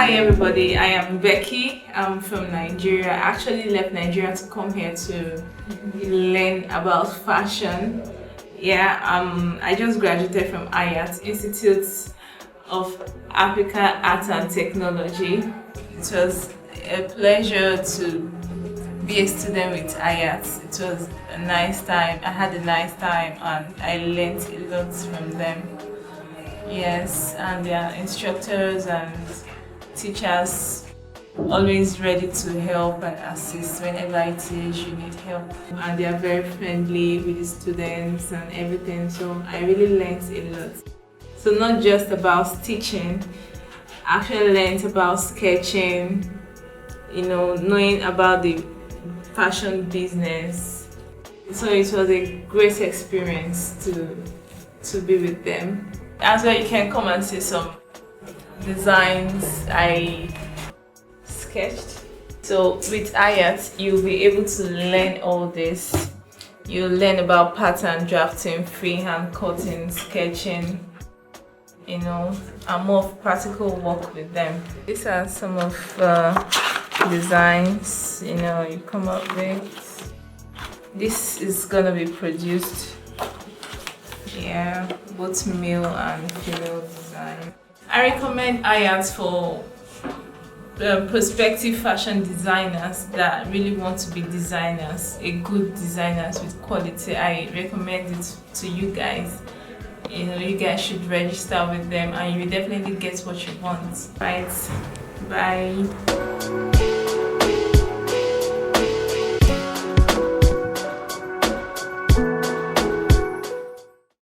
Hi everybody, I am Becky. I'm from Nigeria. I actually left Nigeria to come here to learn about fashion. I just graduated from IAAT, Institute of Africa Art and Technology. It was a pleasure to be a student with IAAT. It was a nice time. I had a nice time and I learned a lot from them. Yes, and their instructors and teachers always ready to help and assist whenever it is you need help, and they are very friendly with the students and everything, so I really learned a lot. So not just about stitching, I actually learned about sketching, knowing about the fashion business. So it was a great experience to be with them. As well, you can come and see some designs I sketched. So with IAAT, you'll be able to learn all this. You'll learn about pattern drafting, freehand cutting, sketching, and more of practical work with them. These are some of designs you come up with. This is gonna be produced, both male and female design. I recommend IAAT for prospective fashion designers that really want to be designers, good designers with quality. I recommend it to you guys. You guys should register with them and you will definitely get what you want. Right? Bye.